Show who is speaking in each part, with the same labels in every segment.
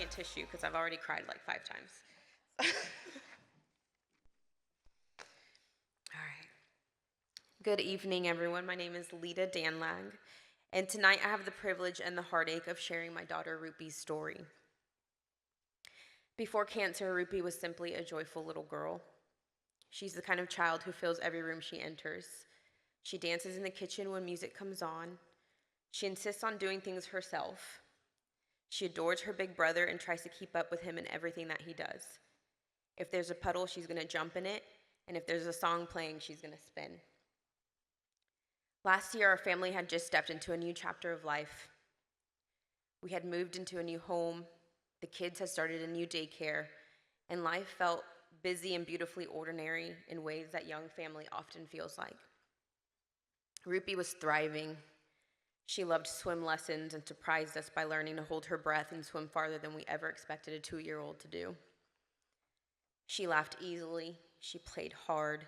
Speaker 1: giant tissue because I've already cried like 5 times. All right. Good evening, everyone. My name is Lita Danlag, and tonight I have the privilege and the heartache of sharing my daughter Rupi's story. Before cancer, Rupi was simply a joyful little girl. She's the kind of child who fills every room she enters. She dances in the kitchen when music comes on. She insists on doing things herself. She adores her big brother and tries to keep up with him in everything that he does. If there's a puddle, she's going to jump in it, and if there's a song playing, she's going to spin. Last year, our family had just stepped into a new chapter of life. We had moved into a new home, the kids had started a new daycare, and life felt busy and beautifully ordinary in ways that young family often feels like. Rupi was thriving. She loved swim lessons and surprised us by learning to hold her breath and swim farther than we ever expected a 2-year-old to do. She laughed easily, she played hard,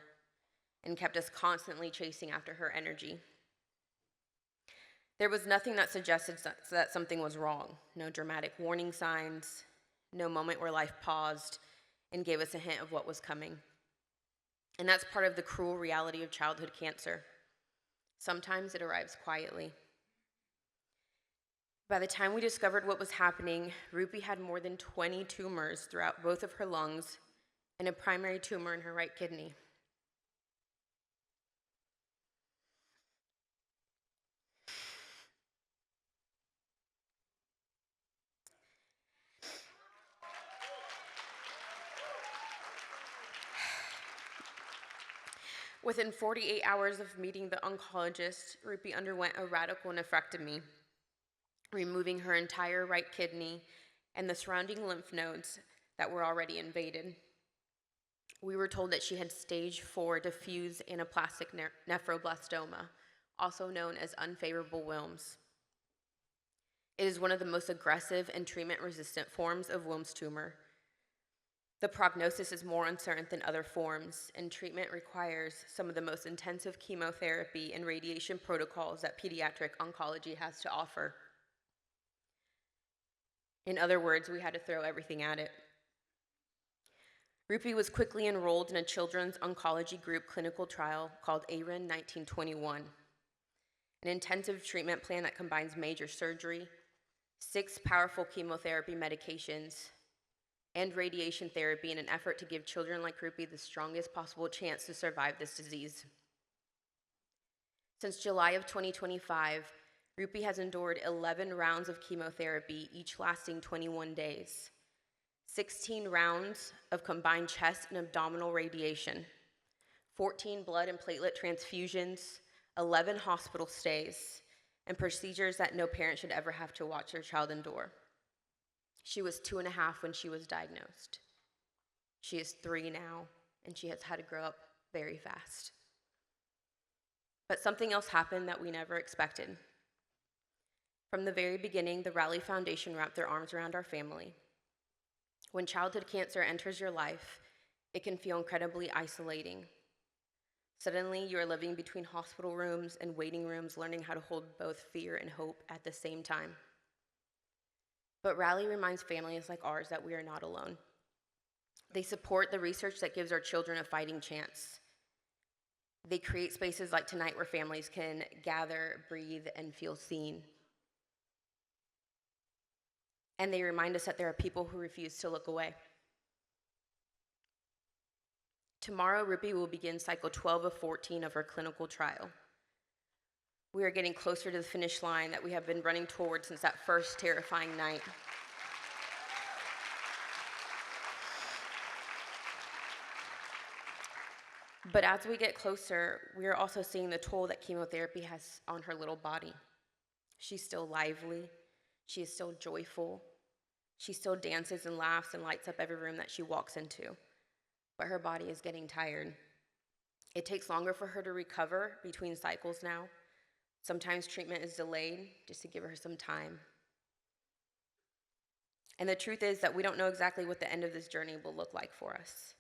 Speaker 1: and kept us constantly chasing after her energy. There was nothing that suggested that something was wrong. No dramatic warning signs, no moment where life paused and gave us a hint of what was coming. And that's part of the cruel reality of childhood cancer. Sometimes it arrives quietly. By the time we discovered what was happening, Rupi had more than 20 tumors throughout both of her lungs and a primary tumor in her right kidney. Within 48 hours of meeting the oncologist, Rupi underwent a radical nephrectomy, removing her entire right kidney and the surrounding lymph nodes that were already invaded. We were told that she had stage 4 diffuse anaplastic nephroblastoma, also known as unfavorable Wilms. It is one of the most aggressive and treatment-resistant forms of Wilms tumor. The prognosis is more uncertain than other forms, and treatment requires some of the most intensive chemotherapy and radiation protocols that pediatric oncology has to offer. In other words, we had to throw everything at it. Rupi was quickly enrolled in a children's oncology group clinical trial called AREN 1921, an intensive treatment plan that combines major surgery, 6 powerful chemotherapy medications, and radiation therapy in an effort to give children like Rupi the strongest possible chance to survive this disease. Since July of 2025, Rupi has endured 11 rounds of chemotherapy, each lasting 21 days. 16 rounds of combined chest and abdominal radiation, 14 blood and platelet transfusions, 11 hospital stays, and procedures that no parent should ever have to watch their child endure. She was 2.5 when she was diagnosed. She is 3 now, and she has had to grow up very fast. But something else happened that we never expected. From the very beginning, the Rally Foundation wrapped their arms around our family. When childhood cancer enters your life, it can feel incredibly isolating. Suddenly, you are living between hospital rooms and waiting rooms, learning how to hold both fear and hope at the same time. But Rally reminds families like ours that we are not alone. They support the research that gives our children a fighting chance. They create spaces like tonight where families can gather, breathe, and feel seen. And they remind us that there are people who refuse to look away. Tomorrow, Rupi will begin cycle 12 of 14 of her clinical trial. We are getting closer to the finish line that we have been running toward since that first terrifying night. But as we get closer, we are also seeing the toll that chemotherapy has on her little body. She's still lively. She is still joyful. She still dances and laughs and lights up every room that she walks into. But her body is getting tired. It takes longer for her to recover between cycles now. Sometimes treatment is delayed just to give her some time. And the truth is that we don't know exactly what the end of this journey will look like for us.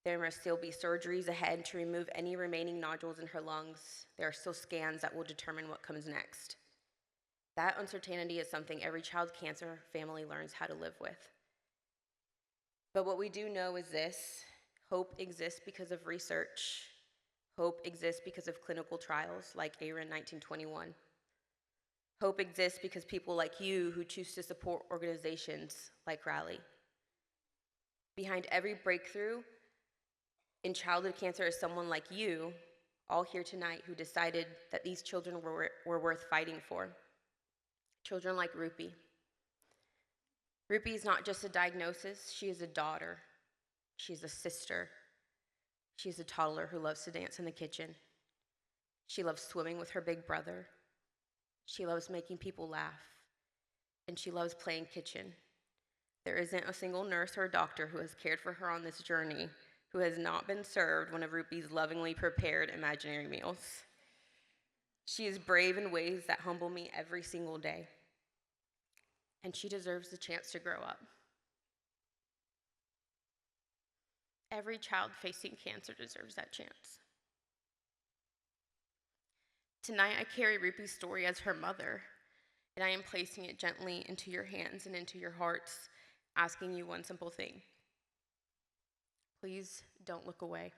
Speaker 1: There must still be surgeries ahead to remove any remaining nodules in her lungs. There are still scans that will determine what comes next. That uncertainty is something every child cancer family learns how to live with. But what we do know is this: hope exists because of research. Hope exists because of clinical trials like AREN 1921. Hope exists because people like you who choose to support organizations like Rally. Behind every breakthrough in childhood cancer is someone like you, all here tonight, who decided that these children were worth fighting for. Children like Rupi. Rupi is not just a diagnosis, she is a daughter. She's a sister. She's a toddler who loves to dance in the kitchen. She loves swimming with her big brother. She loves making people laugh. And she loves playing kitchen. There isn't a single nurse or doctor who has cared for her on this journey who has not been served one of Rupi's lovingly prepared imaginary meals. She is brave in ways that humble me every single day. And she deserves the chance to grow up. Every child facing cancer deserves that chance. Tonight, I carry Rupi's story as her mother, and I am placing it gently into your hands and into your hearts, asking you one simple thing. Please don't look away.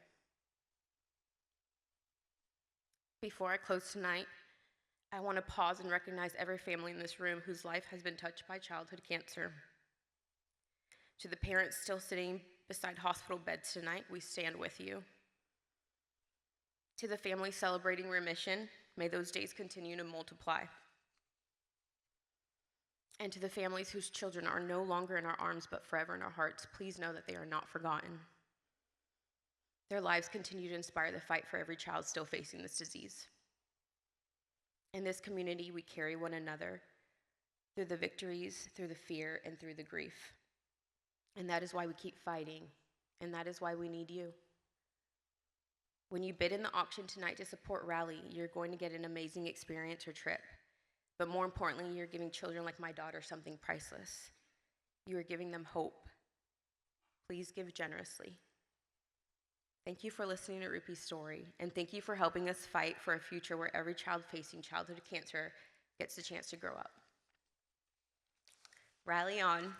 Speaker 1: Before I close tonight, I want to pause and recognize every family in this room whose life has been touched by childhood cancer. To the parents still sitting beside hospital beds tonight, we stand with you. To the families celebrating remission, may those days continue to multiply. And to the families whose children are no longer in our arms but forever in our hearts, please know that they are not forgotten. Their lives continue to inspire the fight for every child still facing this disease. In this community, we carry one another through the victories, through the fear, and through the grief. And that is why we keep fighting, and that is why we need you. When you bid in the auction tonight to support Rally, you're going to get an amazing experience or trip. But more importantly, you're giving children like my daughter something priceless. You are giving them hope. Please give generously. Thank you for listening to Rupi's story, and thank you for helping us fight for a future where every child facing childhood cancer gets the chance to grow up. Rally on.